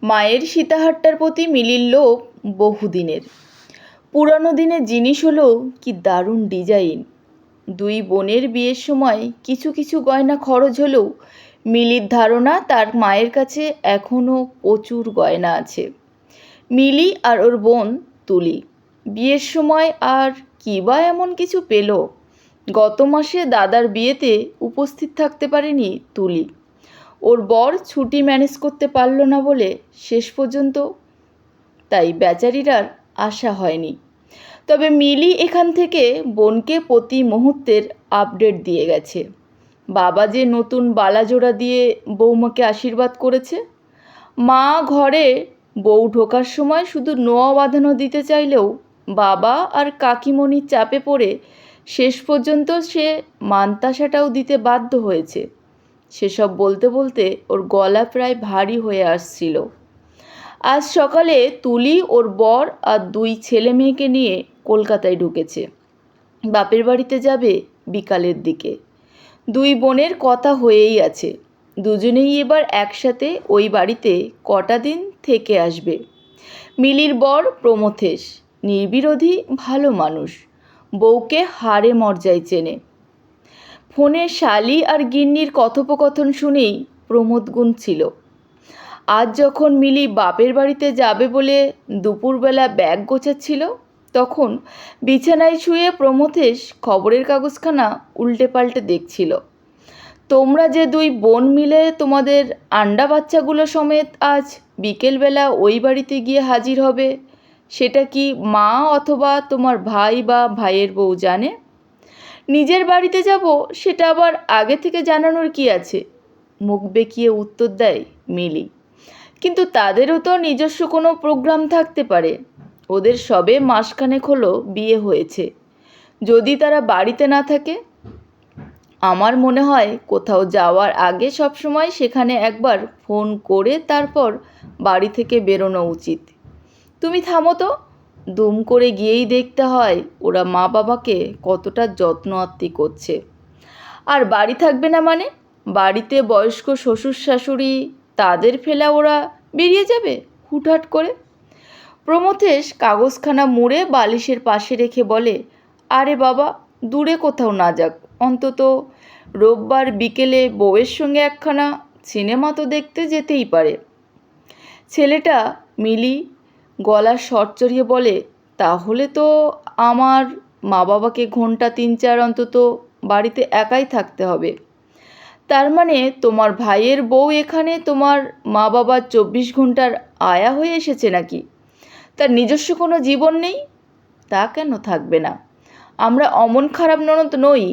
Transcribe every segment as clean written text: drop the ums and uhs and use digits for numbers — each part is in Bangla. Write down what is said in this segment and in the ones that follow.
মায়ের সীতাহারটার প্রতি মিলির লোভ বহুদিনের। পুরানো দিনের জিনিস হলেও কি দারুণ ডিজাইন। দুই বোনের বিয়ের সময় কিছু কিছু গয়না খরচ হলেও মিলির ধারণা তার মায়ের কাছে এখনও প্রচুর গয়না আছে। মিলি আর ওর বোন তুলি বিয়ের সময় আর কী বা এমন কিছু পেল। গত মাসে দাদার বিয়েতে উপস্থিত থাকতে পারেনি তুলি। ওর বর ছুটি ম্যানেজ করতে পারল না বলে শেষ পর্যন্ত তাই বেচারির আর আশা হয়নি। তবে মিলি এখান থেকে বোনকে প্রতি মুহূর্তের আপডেট দিয়ে গেছে। বাবা যে নতুন বালাজোড়া দিয়ে বৌমাকে আশীর্বাদ করেছে। মা ঘরে বউ ঢোকার সময় শুধু নোয়া বাঁধানো দিতে চাইলেও বাবা আর কাকিমণির চাপে পড়ে শেষ পর্যন্ত সে মান্তাসাটাও দিতে বাধ্য হয়েছে। সেসব বলতে বলতে ওর গলা প্রায় ভারী হয়ে আসছিল। আজ সকালে তুলি ওর বর আর দুই ছেলে মেয়েকে নিয়ে কলকাতায় ঢুকেছে। বাপের বাড়িতে যাবে বিকালের দিকে। দুই বোনের কথা হয়েই আছে, দুজনেই এবার একসাথে ওই বাড়িতে কটা দিন থেকে আসবে। মিলির বর প্রমথেশ নির্বিরোধী ভালো মানুষ, বউকে হাড়ে মর্যায় চেনে। ফোনে শালি আর গিন্নির কথোপকথন শুনেই প্রমোদ গুনছিল। আজ যখন মিলি বাপের বাড়িতে যাবে বলে দুপুরবেলা ব্যাগ গোছাচ্ছিল, তখন বিছানায় শুয়ে প্রমথেশ খবরের কাগজখানা উল্টে পাল্টে দেখছিল। তোমরা যে দুই বোন মিলে তোমাদের আন্ডা বাচ্চাগুলো সমেত আজ বিকেলবেলা ওই বাড়িতে গিয়ে হাজির হবে, সেটা কি মা অথবা তোমার ভাই বা ভাইয়ের বউ জানে? নিজের বাড়িতে যাব সেটা আবার আগে থেকে জানানোর কি আছে? মুখ বেঁকিয়ে উত্তর দেয় মিলি। কিন্তু তাদেরও তো নিজস্ব কোনো প্রোগ্রাম থাকতে পারে। ওদের সবে মাসখানেক হলো বিয়ে হয়েছে। যদি তারা বাড়িতে না থাকে, আমার মনে হয় কোথাও যাওয়ার আগে সবসময় সেখানে একবার ফোন করে তারপর বাড়ি থেকে বেরোনো উচিত। তুমি থামো তো, দুম করে গিয়েই দেখতে হয় ওরা মা বাবাকে কতটা যত্ন আত্তি করছে। আর বাড়ি থাকবে না মানে? বাড়িতে বয়স্ক শ্বশুর শাশুড়ি, তাদের ফেলা ওরা বেরিয়ে যাবে হুটহাট করে? প্রমথেশ কাগজখানা মুড়ে বালিশের পাশে রেখে বলে, আরে বাবা, দূরে কোথাও না যাক, অন্তত রোববার বিকেলে বউয়ের সঙ্গে একখানা সিনেমা তো দেখতে যেতেই পারে। ছেলেটা মিলি গলার স্বর চড়িয়ে বলে, তাহলে তো আমার মা বাবাকে ঘন্টা 3-4 অন্তত বাড়িতে একাই থাকতে হবে। তার মানে তোমার ভাইয়ের বউ এখানে তোমার মা বাবার 24 ঘন্টার আয়া হয়ে এসেছে নাকি? তার নিজস্ব কোনো জীবন নেই? তা কেন থাকবে না? আমরা অমন খারাপ ননদ নই,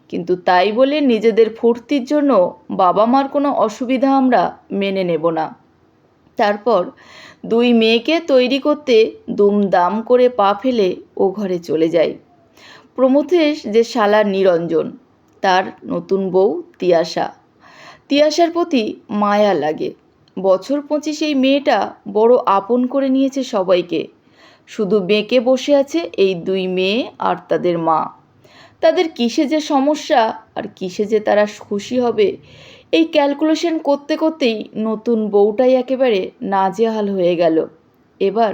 কিন্তু তাই বলে নিজেদের ফুর্তির জন্য বাবা মার কোনো অসুবিধা আমরা মেনে নেব না। তারপর দুই মেয়েকে তৈরি করতে দুমদাম করে পা ফেলে ও ঘরে চলে যায়। প্রমথেশ যে শালার নিরঞ্জন, তার নতুন বউ তিয়াশার প্রতি মায়া লাগে। বছর 25 এই মেয়েটা বড় আপন করে নিয়েছে সবাইকে। শুধু বেঁকে বসে আছে এই দুই মেয়ে আর তাদের মা। তাদের কিসে যে সমস্যা আর কিসে যে তারা খুশি হবে, এই ক্যালকুলেশন করতে করতেই নতুন বউটাই একেবারে নাজেহাল হয়ে গেল। এবার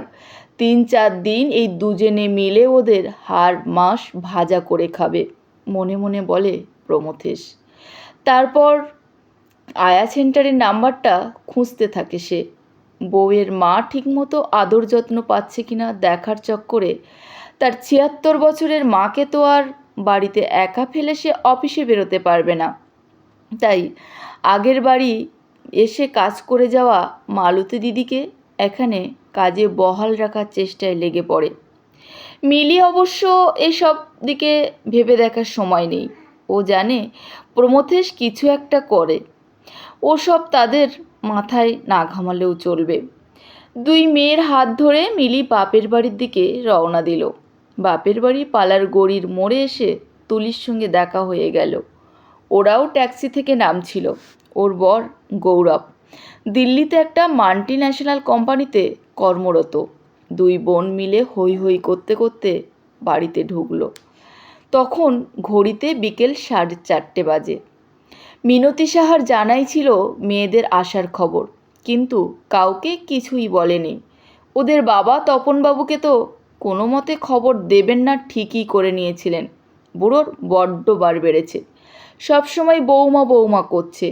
3-4 দিন এই দুজনে মিলে ওদের হাড় মাস ভাজা করে খাবে, মনে মনে বলে প্রমথেশ। তারপর আয়া সেন্টারের নাম্বারটা খুঁজতে থাকে সে। বউয়ের মা ঠিকমতো আদর যত্ন পাচ্ছে কিনা দেখার চক্করে তার 76 বছরের মাকে তো আর বাড়িতে একা ফেলে সে অফিসে বেরোতে পারবে না। তাই আগের বাড়ি এসে কাজ করে যাওয়া মালতী দিদিকে এখানে কাজে বহাল রাখার চেষ্টায় লেগে পড়ে। মিলি অবশ্য এসব দিকে ভেবে দেখার সময় নেই। ও জানে প্রমথেশ কিছু একটা করে, ও সব তাদের মাথায় না ঘামালেও চলবে। দুই মেয়ের হাত ধরে মিলি বাপের বাড়ির দিকে রওনা দিল। বাপের বাড়ি পালার গড়ির মোড়ে এসে তুলির সঙ্গে দেখা হয়ে গেল। ওরাও ট্যাক্সি থেকে নামছিল। ওর বর গৌরব দিল্লিতে একটা মাল্টি ন্যাশনাল কোম্পানিতে কর্মরত। দুই বোন মিলে হৈ হৈ করতে করতে বাড়িতে ঢুকলো। তখন ঘড়িতে বিকেল 4:30 বাজে। মিনতি সাহার জানাই ছিল মেয়েদের আসার খবর। কিন্তু কাউকে কিছুই বলেনি। ওদের বাবা তপনবাবুকে তো কোনো মতে খবর দেবেন না ঠিকই করে নিয়েছিলেন। বুড়োর বড্ড বার বেড়েছে, সবসময় বৌমা বৌমা করছে।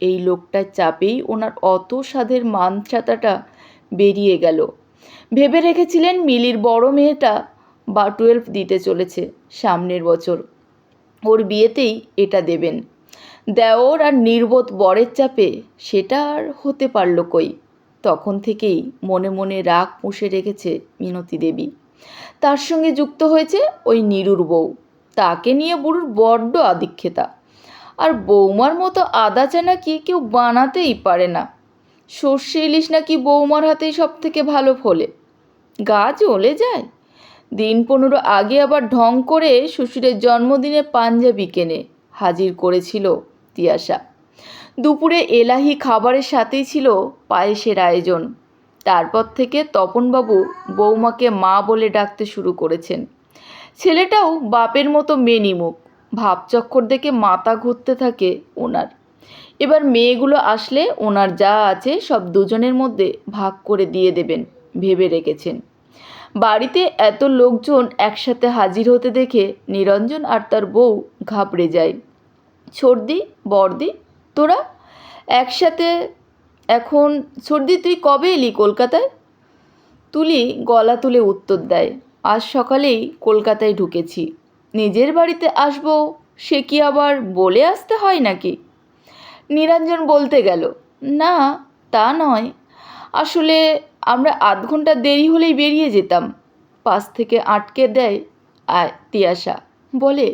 এই লোকটার চাপেই ওনার অত সাধের মানছাতাটা বেরিয়ে গেল। ভেবে রেখেছিলেন মিলির বড় মেয়েটা 12 দিতে চলেছে সামনের বছর, ওর বিয়েতেই এটা দেবেন। দেওর আর নির্বোধ বরের চাপে সেটা আর হতে পারল কই। তখন থেকেই মনে মনে রাগ পুষে রেখেছে মিনতি দেবী। তার সঙ্গে যুক্ত হয়েছে ওই নীরুর বউ, তাকে নিয়ে বুড়োর বড্ড আদিক্ষেতা। আর বৌমার মতো আদা চা নাকি কেউ বানাতেই পারে না। সর্ষে ইলিশ নাকি বৌমার হাতেই সব থেকে ভালো ফলে। গা জ্বলে যায়। দিন 15 আগে আবার ঢং করে শ্বশুরের জন্মদিনে পাঞ্জাবি কেনে হাজির করেছিল তিয়াশা। দুপুরে এলাহি খাবারের সাথেই ছিল পায়েসের আয়োজন। তারপর থেকে তপনবাবু বৌমাকে মা বলে ডাকতে শুরু করেছেন। ছেলেটাও বাপের মতো মেনিমুখ, ভাবচক্কর দেখে মাথা ঘুরতে থাকে ওনার। এবার মেয়েগুলো আসলে ওনার যা আছে সব দুজনের মধ্যে ভাগ করে দিয়ে দেবেন ভেবে রেখেছেন। বাড়িতে এত লোকজন একসাথে হাজির হতে দেখে নিরঞ্জন আর তার বউ ঘাবড়ে যায়। সর্দি, বর্দি, তোরা একসাথে এখন? সর্দি, তুই কবে এলি কলকাতায়? তুলি গলা তুলে উত্তর দেয়, আজ সকালেই কলকাতায় ঢুকেছি। নিজের বাড়িতে আসবো সে কি আবার বলে আসতে হয় নাকি? নিরঞ্জন বলতে গেল, না তা নয়, আসলে আমরা আধ ঘন্টা দেরি হলেই বেরিয়ে যেতাম। পাশ থেকে আটকে দেয় তিয়াশা, বলে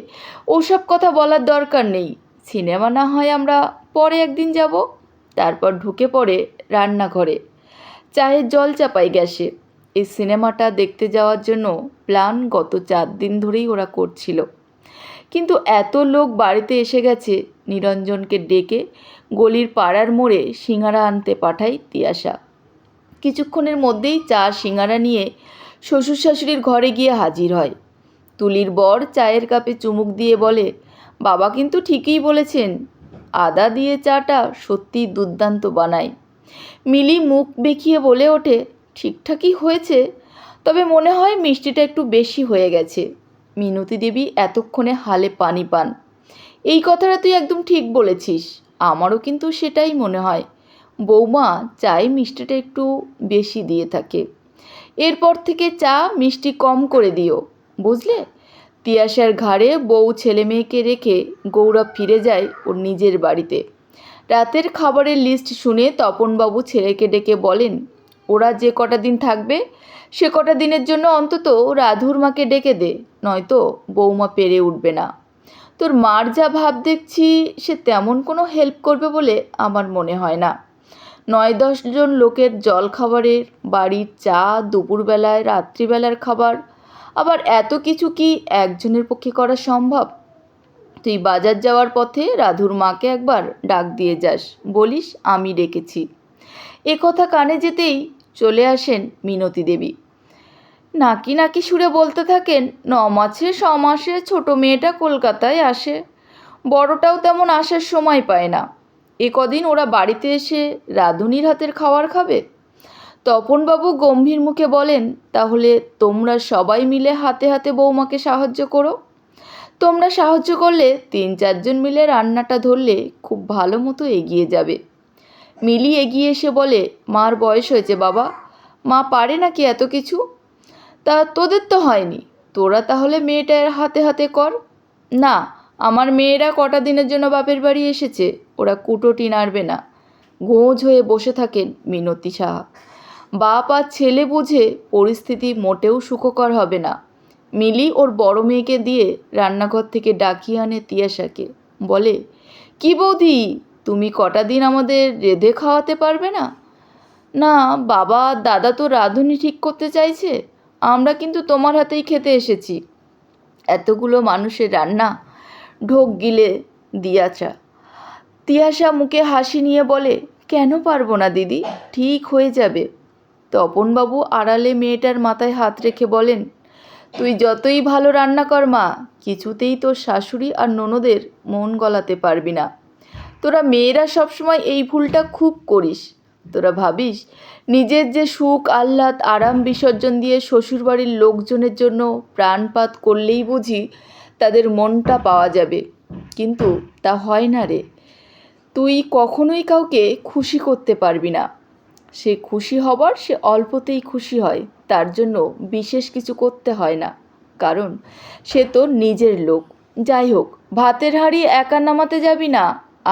ওসব কথা বলার দরকার নেই, সিনেমা না হয় আমরা পরে একদিন যাব। তারপর ঢুকে পড়ে রান্নাঘরে, চায়ের জল চাপাই গ্যাসে। এই সিনেমাটা দেখতে যাওয়ার জন্য প্ল্যান গত 4 দিন ধরেই ওরা করছিল। কিন্তু এত লোক বাড়িতে এসে গেছে, নিরঞ্জনকে ডেকে গলির পাড়ার মোড়ে সিঙাড়া আনতে পাঠায় তিয়াশা। কিছুক্ষণের মধ্যেই চা সিঙাড়া নিয়ে শ্বশুর শাশুড়ির ঘরে গিয়ে হাজির হয়। তুলির বর চায়ের কাপে চুমুক দিয়ে বলে, বাবা কিন্তু ঠিকই বলেছেন, আদা দিয়ে চাটা সত্যিই দুর্দান্ত বানায়। মিলি মুখ বেঁকিয়ে বলে ওঠে, ঠিকঠাকই হয়েছে, তবে মনে হয় মিষ্টিটা একটু বেশি হয়ে গেছে। মিনতি দেবী এতক্ষণে হালে পানি পান। এই কথাটা তুই একদম ঠিক বলেছিস, আমারও কিন্তু সেটাই মনে হয়। বৌমা চায়ে মিষ্টিটা একটু বেশি দিয়ে থাকে। এরপর থেকে চা মিষ্টি কম করে দিও, বুঝলে? তিয়াশার ঘাড়ে বউ ছেলে মেয়েকে রেখে গৌরব ফিরে যায় ওর নিজের বাড়িতে। রাতের খাবারের লিস্ট শুনে তপনবাবু ছেলেকে ডেকে বলেন, ওরা যে কটা দিন থাকবে সে কটা দিনের জন্য অন্তত রাধুর মাকে ডেকে দে, নয়তো বৌমা পেরে উঠবে না। তোর মার যা ভাব দেখছি, সে তেমন কোনো হেল্প করবে বলে আমার মনে হয় না। 9-10 জন লোকের জল খাবারের, বাড়ির চা, দুপুরবেলায় রাত্রিবেলার খাবার, আবার এত কিছু কি একজনের পক্ষে করা সম্ভব? তুই বাজার যাওয়ার পথে রাধুর মাকে একবার ডাক দিয়ে যাস, বলিস আমি ডেকেছি। এ কথা কানে যেতেই চলে আসেন মিনতি দেবী। নাকি নাকি সুরে বলতে থাকেন, 9 মাসে 6 মাসে ছোটো মেয়েটা কলকাতায় আসে, বড়টাও তেমন আসার সময় পায় না। এ কদিন ওরা বাড়িতে এসে রাঁধুনির হাতের খাবার খাবে। তপনবাবু গম্ভীর মুখে বলেন, তাহলে তোমরা সবাই মিলে হাতে হাতে বৌমাকে সাহায্য করো। তোমরা সাহায্য করলে 3-4 জন মিলে রান্নাটা ধরলে খুব ভালো মতো এগিয়ে যাবে। মিলি এগিয়ে এসে বলে, মার বয়স হয়েছে বাবা, মা পারে নাকি এত কিছু? তা তোদের তো হয়নি, তোরা তাহলে মেয়েটার হাতে হাতে কর। না, আমার মেয়েরা কটা দিনের জন্য বাপের বাড়ি এসেছে, ওরা কুটোটি নাড়বে না। গোঁজ হয়ে বসে থাকেন মিনতি সাহা। বাপ আর ছেলে বুঝে পরিস্থিতি মোটেও সুখকর হবে না। মিলি ওর বড় মেয়েকে দিয়ে রান্নাঘর থেকে ডাকিয়ে আনে তিয়াশাকে, বলে, কি বৌদি, তুমি কটা দিন আমাদের রেঁধে খাওয়াতে পারবে না? না বাবা, দাদা তো রাঁধুনি ঠিক করতে চাইছে, আমরা কিন্তু তোমার হাতেই খেতে এসেছি। এতগুলো মানুষের রান্না ঢোক গিলে দিয়াছা। তিয়াশা মুখে হাসি নিয়ে বলে, কেন পারবো না দিদি, ঠিক হয়ে যাবে। তপনবাবু আড়ালে মেয়েটার মাথায় হাত রেখে বলেন, তুই যতই ভালো রান্না কর মা, কিছুতেই তোর শাশুড়ি আর ননদের মন গলাতে পারবি না। তোরা মেয়েরা সবসময় এই ভুলটা খুব করিস। তোরা ভাবিস নিজের যে সুখ আহ্লাদ আরাম বিসর্জন দিয়ে শ্বশুরবাড়ির লোকজনের জন্য প্রাণপাত করলেই বুঝি তাদের মনটা পাওয়া যাবে, কিন্তু তা হয় না রে। তুই কখনোই কাউকে খুশি করতে পারবি না। সে খুশি হবার সে অল্পতেই খুশি হয়, তার জন্য বিশেষ কিছু করতে হয় না, কারণ সে তো নিজের লোক। যাই হোক, ভাতের হাঁড়ি একা নামাতে যাবি না,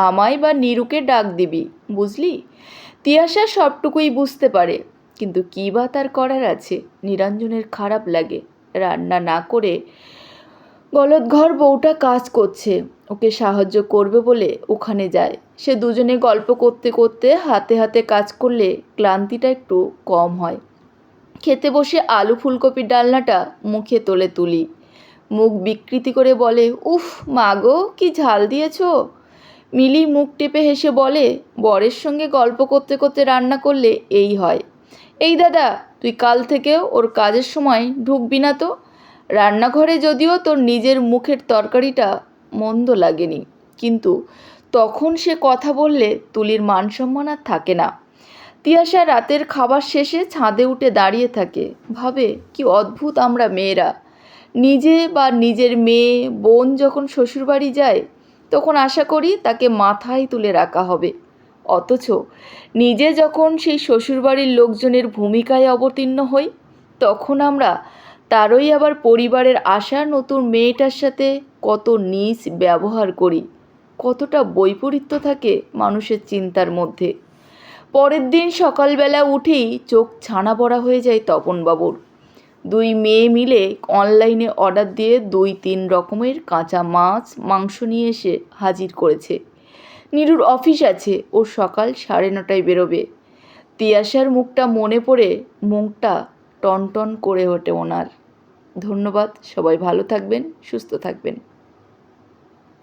আমায় বা নিরুকে ডাক দিবি, বুঝলি? তিয়াশা সবটুকুই বুঝতে পারে, কিন্তু কী বা তার করার আছে। নিরঞ্জনের খারাপ লাগে, রান্না না করে গলদঘর বউটা কাজ করছে, ওকে সাহায্য করবে বলে ওখানে যায়। সে দুজনে গল্প করতে করতে হাতে হাতে কাজ করলে ক্লান্তিটা একটু কম হয়। খেতে বসে আলু ফুলকপির ডালনাটা মুখে তোলে তুলি, মুখ বিকৃতি করে বলে, উফ মা গো, কি ঝাল দিয়েছো। মিলি মুখ টেপে হেসে বলে, বরের সঙ্গে গল্প করতে করতে রান্না করলে এই হয়। এই দাদা, তুই কাল থেকেও ওর কাজের সময় ঢুকবি না তো। রান্নাঘরে যদিও তোর নিজের মুখের তরকারিটা মন্দ লাগেনি, কিন্তু তখন সে কথা বললে তুলির মান সম্মান আর থাকে না। তিয়াশা রাতের খাবার শেষে ছাদে উঠে দাঁড়িয়ে থাকে, ভাবে কি অদ্ভুত আমরা মেয়েরা। নিজে বা নিজের মেয়ে বোন যখন শ্বশুরবাড়ি যায় তখন আশা করি তাকে মাথায় তুলে রাখা হবে, অথচ নিজে যখন সেই শ্বশুরবাড়ির লোকজনের ভূমিকায় অবতীর্ণ হই তখন আমরা তারই আবার পরিবারের আশা নতুন মেয়েটার সাথে কত নীচ ব্যবহার করি, কতটা বৈপরীত্য থাকে মানুষের চিন্তার মধ্যে। পরের দিন সকালবেলা উঠেই চোখ ছানা পড়া হয়ে যায় তপনবাবুর। দুই মেয়ে মিলে অনলাইনে অর্ডার দিয়ে 2-3 রকমের কাঁচা মাছ মাংস নিয়ে এসে হাজির করেছে। নীরুর অফিস আছে, ও সকাল 9:30টায় বেরোবে। তিয়াশার মুখটা মনে পড়ে মুখটা টনটন করে ওঠে ওনার। ধন্যবাদ, সবাই ভালো থাকবেন, সুস্থ থাকবেন।